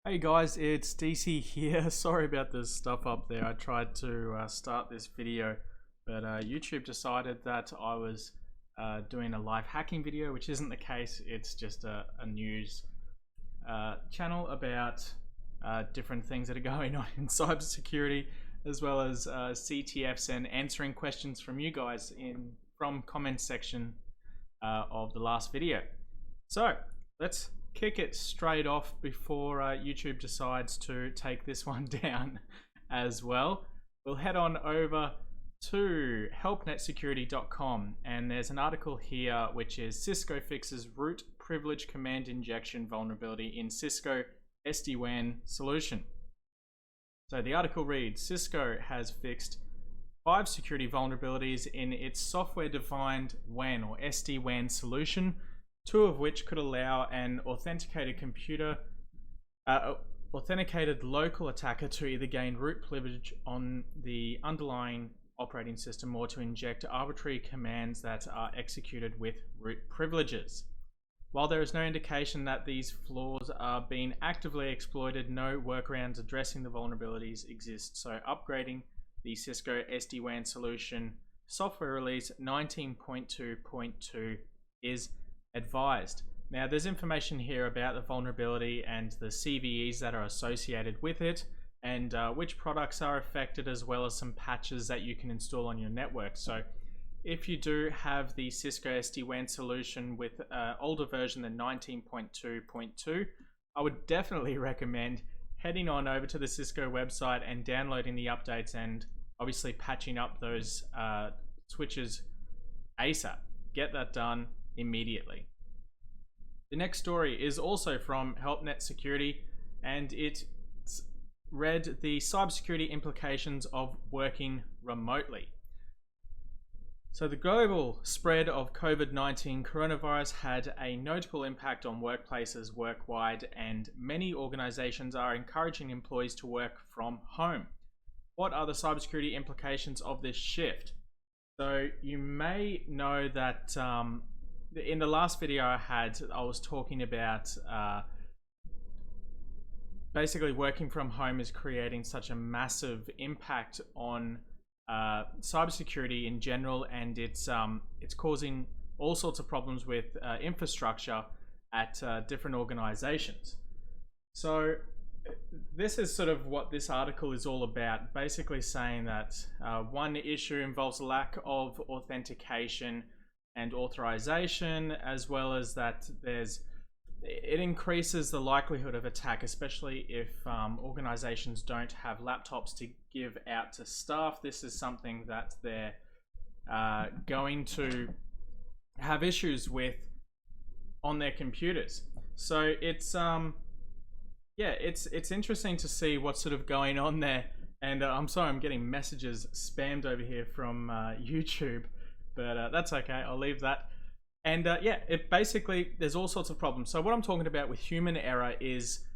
Hey guys, it's DC here. Sorry about the stuff up there. I tried to start this video, but YouTube decided that I was doing a live hacking video, which isn't the case. It's just a news channel about different things that are going on in cybersecurity, as well as CTFs and answering questions from you guys from comment section of the last video. So let's kick it straight off before YouTube decides to take this one down as well. We'll head on over to helpnetsecurity.com, and there's an article here which is Cisco fixes root privilege command injection vulnerability in Cisco SD-WAN solution. So the article reads, Cisco has fixed 5 security vulnerabilities in its software-defined WAN or SD-WAN solution, 2 of which could allow an authenticated local attacker to either gain root privilege on the underlying operating system or to inject arbitrary commands that are executed with root privileges. While there is no indication that these flaws are being actively exploited, no workarounds addressing the vulnerabilities exist. So upgrading the Cisco SD-WAN solution software release 19.2.2 is advised. Now there's information here about the vulnerability and the CVEs that are associated with it, and which products are affected, as well as some patches that you can install on your network. So if you do have the Cisco SD-WAN solution with an older version than 19.2.2, I would definitely recommend heading on over to the Cisco website and downloading the updates and obviously patching up those switches ASAP. Get that done immediately. The next story is also from HelpNet Security, and it read the cybersecurity implications of working remotely. So the global spread of COVID-19 coronavirus had a notable impact on workplaces worldwide, and many organizations are encouraging employees to work from home. What are the cybersecurity implications of this shift? So you may know that in the last video I was talking about basically working from home is creating such a massive impact on cybersecurity in general, and it's causing all sorts of problems with infrastructure at different organizations. So this is sort of what this article is all about, basically saying that one issue involves a lack of authentication and authorization, as well as that it increases the likelihood of attack, especially if organizations don't have laptops to give out to staff. This is something that they're going to have issues with on their computers. So it's it's interesting to see what's sort of going on there. And I'm sorry, I'm getting messages spammed over here from YouTube, but that's okay, I'll leave that. And it basically, there's all sorts of problems. So what I'm talking about with human error is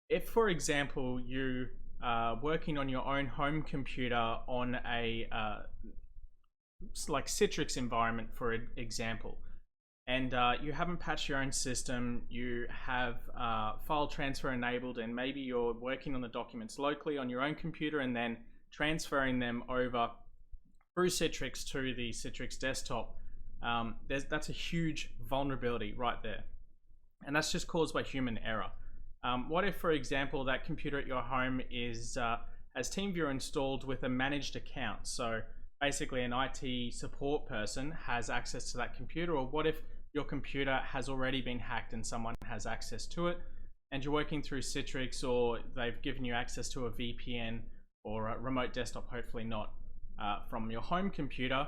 if, for example, you are working on your own home computer on a like Citrix environment, for example, and you haven't patched your own system, you have file transfer enabled, and maybe you're working on the documents locally on your own computer and then transferring them over through Citrix to the Citrix desktop. That's a huge vulnerability right there, and that's just caused by human error. What if, for example, that computer at your home has TeamViewer installed with a managed account? So basically an IT support person has access to that computer, or what if your computer has already been hacked and someone has access to it, and you're working through Citrix, or they've given you access to a VPN or a remote desktop, hopefully not, from your home computer.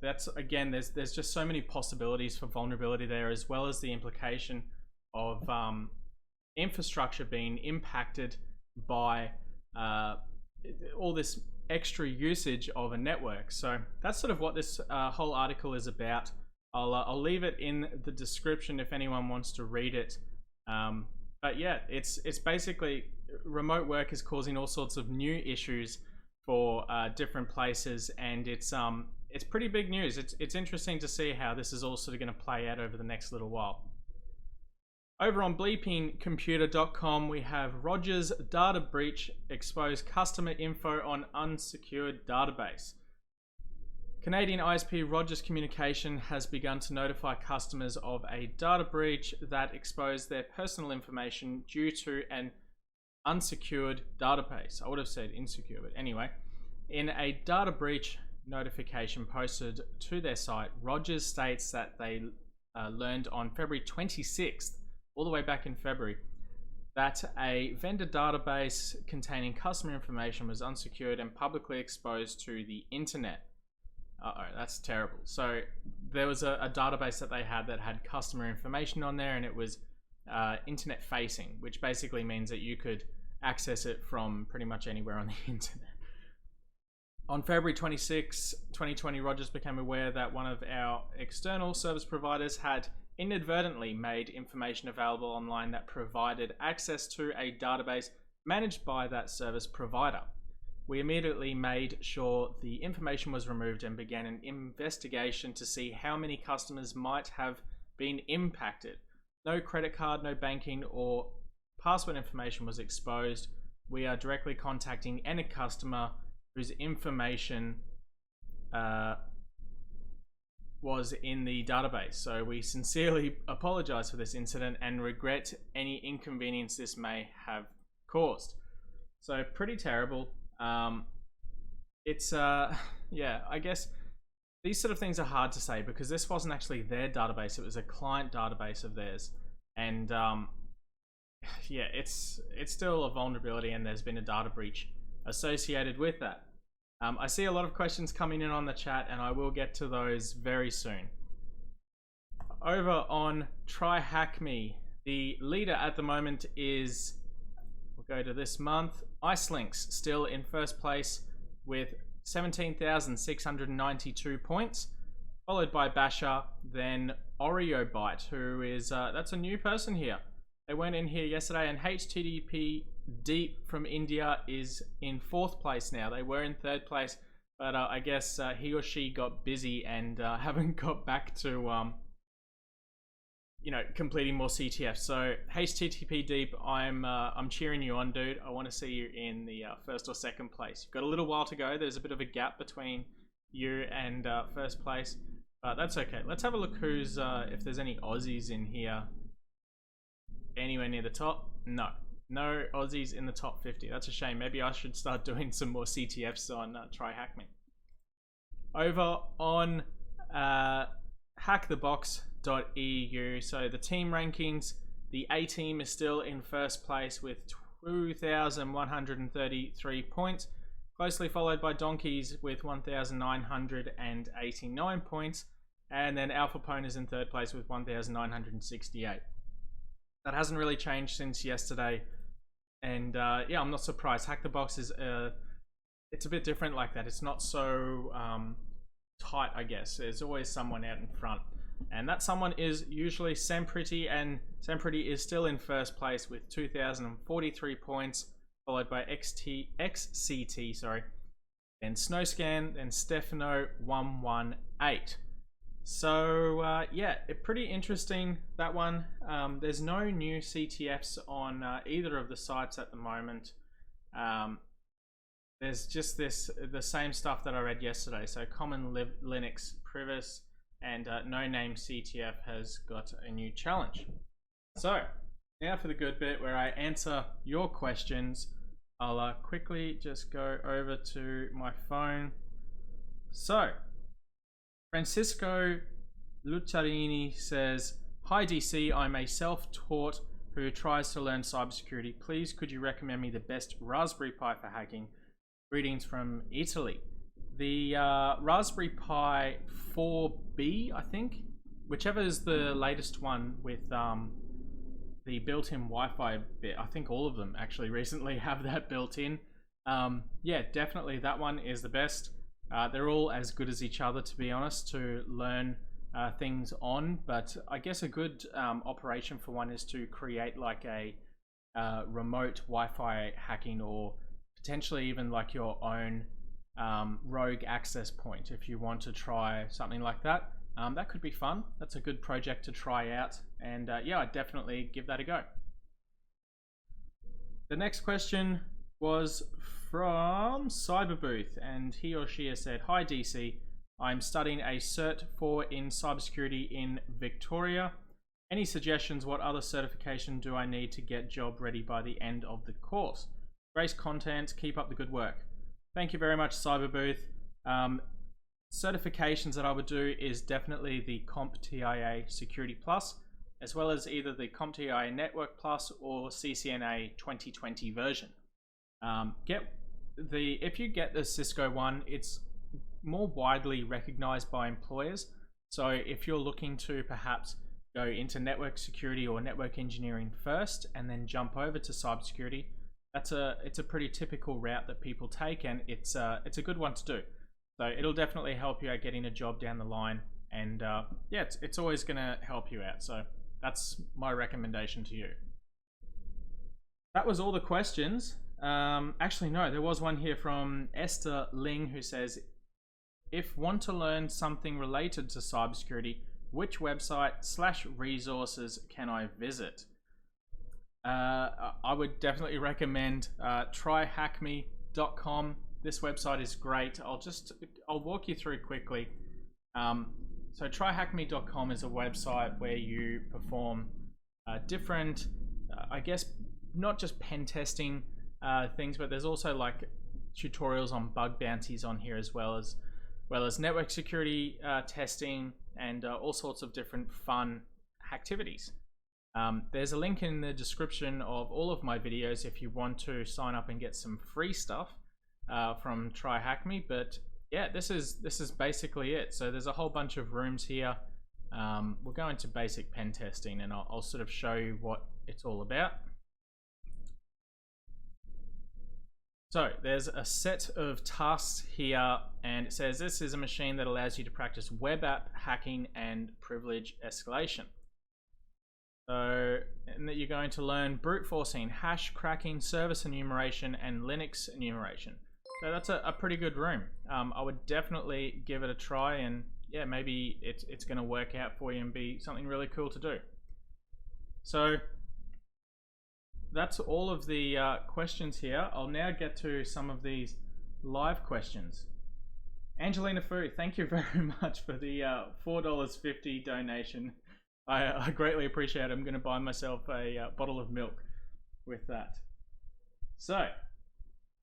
That's, again, there's just so many possibilities for vulnerability there, as well as the implication of infrastructure being impacted by all this extra usage of a network. So that's sort of what this whole article is about. I'll leave it in the description if anyone wants to read it. But yeah, it's basically remote work is causing all sorts of new issues for different places, and it's pretty big news. It's interesting to see how this is all sort of going to play out over the next little while. Over on bleepingcomputer.com, we have Rogers data breach exposed customer info on unsecured database. Canadian ISP Rogers Communication has begun to notify customers of a data breach that exposed their personal information due to an unsecured database. I would have said insecure, but anyway. In a data breach notification posted to their site, Rogers states that they learned on February 26th, all the way back in February, that a vendor database containing customer information was unsecured and publicly exposed to the internet. Uh-oh, that's terrible. So there was a database that they had that had customer information on there, and it was internet facing, which basically means that you could access it from pretty much anywhere on the internet. On February 26, 2020, Rogers became aware that one of our external service providers had inadvertently made information available online that provided access to a database managed by that service provider. We immediately made sure the information was removed and began an investigation to see how many customers might have been impacted. No credit card, no banking or password information was exposed. We are directly contacting any customer whose information was in the database. So we sincerely apologize for this incident and regret any inconvenience this may have caused. So pretty terrible. It's yeah, I guess these sort of things are hard to say because this wasn't actually their database, it was a client database of theirs, and yeah, it's still a vulnerability and there's been a data breach associated with that. I see a lot of questions coming in on the chat and I will get to those very soon. Over on TryHackMe, the leader at the moment is, we'll go to this month, Icelinks, still in first place with 17,692 points, followed by Basher, then OreoBite, who is, that's a new person here. They went in here yesterday, and HTTP Deep from India is in 4th place now. They were in 3rd place, but I guess he or she got busy and haven't got back to you know, completing more CTFs. So HTTP Deep, I'm cheering you on, dude. I want to see you in the 1st or 2nd place. You've got a little while to go. There's a bit of a gap between you and 1st place, but that's okay. Let's have a look who's if there's any Aussies in here anywhere near the top. No Aussies in the top 50. That's a shame. Maybe I should start doing some more CTFs on TryHackMe. Over on hackthebox.eu, so the team rankings, the A team is still in 1st place with 2,133 points, closely followed by Donkeys with 1,989 points, and then Alpha Pone is in 3rd place with 1,968. That hasn't really changed since yesterday, and yeah, I'm not surprised. Hack the Box is it's a bit different like that. It's not so tight, I guess. There's always someone out in front, and that someone is usually Sempriti, and Sempriti is still in 1st place with 2,043 points, followed by XCT, sorry, then Snowscan, then Stefano 118. So yeah, pretty interesting, that one. There's no new CTFs on either of the sites at the moment. There's just the same stuff that I read yesterday. So Common Linux Privis and No Name CTF has got a new challenge. So now for the good bit where I answer your questions. I'll quickly just go over to my phone. So Francisco Lucharini says, "Hi DC, I'm a self-taught who tries to learn cybersecurity. Please could you recommend me the best Raspberry Pi for hacking? Greetings from Italy." The Raspberry Pi 4B, I think, whichever is the latest one with the built-in Wi-Fi bit. I think all of them actually recently have that built in. Yeah, definitely that one is the best. They're all as good as each other, to be honest, to learn things on, but I guess a good operation for one is to create like a remote Wi-Fi hacking, or potentially even like your own rogue access point if you want to try something like that. That could be fun. That's a good project to try out, and yeah, I'd definitely give that a go. The next question was from Cyberbooth, and he or she has said, "Hi DC, I'm studying a Cert 4 in cybersecurity in Victoria. Any suggestions? What other certification do I need to get job ready by the end of the course? Grace content, keep up the good work." Thank you very much, Cyberbooth. Certifications that I would do is definitely the CompTIA Security Plus, as well as either the CompTIA Network Plus or CCNA 2020 version. If you get the Cisco one, it's more widely recognized by employers. So if you're looking to perhaps go into network security or network engineering first and then jump over to cybersecurity, it's a pretty typical route that people take, and it's a good one to do. So it'll definitely help you out getting a job down the line, and yeah, it's always going to help you out. So that's my recommendation to you. That was all the questions. Actually, no, there was one here from Esther Ling who says, "If want to learn something related to cybersecurity, which website/resources can I visit?" I would definitely recommend tryhackme.com. This website is great. I'll walk you through quickly. So tryhackme.com is a website where you perform different, I guess, not just pen testing things, but there's also like tutorials on bug bounties on here, as well as network security testing and all sorts of different fun activities. There's a link in the description of all of my videos if you want to sign up and get some free stuff from TryHackMe. But yeah, this is basically it. So there's a whole bunch of rooms here. We'll go into basic pen testing, and I'll sort of show you what it's all about. So there's a set of tasks here, and it says this is a machine that allows you to practice web app hacking and privilege escalation. So, and that you're going to learn brute forcing, hash cracking, service enumeration, and Linux enumeration. So that's a pretty good room. I would definitely give it a try, and yeah, maybe it's going to work out for you and be something really cool to do. So that's all of the questions here. I'll now get to some of these live questions. Angelina Fu, thank you very much for the $4.50 donation. I greatly appreciate it. I'm going to buy myself a bottle of milk with that. So,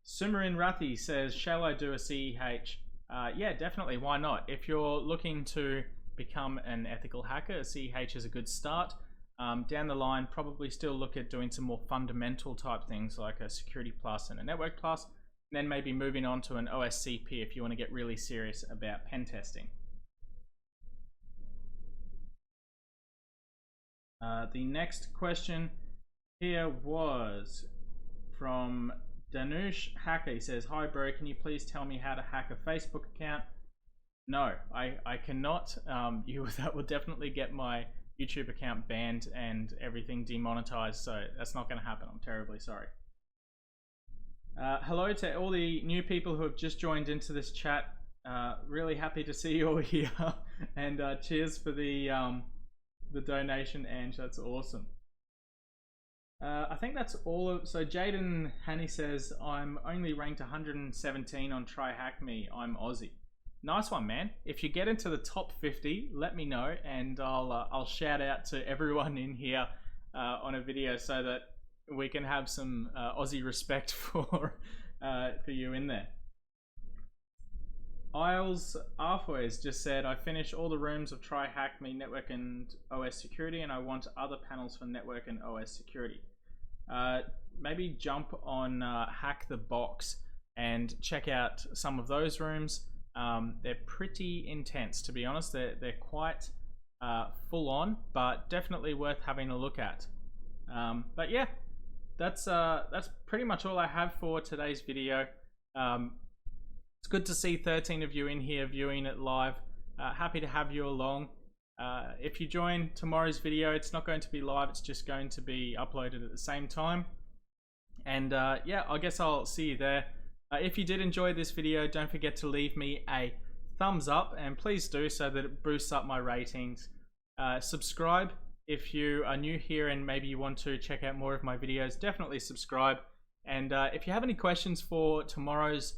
Sumarin Rathi says, "Shall I do a CEH?" Yeah, definitely. Why not? If you're looking to become an ethical hacker, a CEH is a good start. Down the line, probably still look at doing some more fundamental type things like a Security Plus and a Network Plus, and then maybe moving on to an OSCP if you want to get really serious about pen testing. The next question here was from Danush Hacker. He says, "Hi bro, can you please tell me how to hack a Facebook account?" No, I cannot. That will definitely get my YouTube account banned and everything demonetized, so that's not going to happen. I'm terribly sorry. Hello to all the new people who have just joined into this chat. Really happy to see you all here, and cheers for the donation, Ange. That's awesome. I think that's all so Jaden Hanny says, "I'm only ranked 117 on TryHackMe. I'm Aussie." Nice one, man. If you get into the top 50, let me know, and I'll shout out to everyone in here on a video so that we can have some Aussie respect for you in there. Isles Arfois just said, "I finished all the rooms of TryHackMe network and OS security, and I want other panels for network and OS security." Maybe jump on Hack the Box and check out some of those rooms. They're pretty intense, to be honest. They're quite full on, but definitely worth having a look at. But yeah, that's pretty much all I have for today's video. It's good to see 13 of you in here viewing it live. Happy to have you along. If you join tomorrow's video, it's not going to be live, it's just going to be uploaded at the same time. And yeah, I guess I'll see you there. If you did enjoy this video, don't forget to leave me a thumbs up, and please do, so that it boosts up my ratings. Subscribe if you are new here and maybe you want to check out more of my videos. Definitely subscribe. And if you have any questions for tomorrow's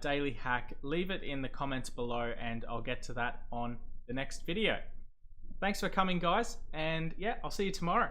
daily hack, leave it in the comments below and I'll get to that on the next video. Thanks for coming, guys, and yeah, I'll see you tomorrow.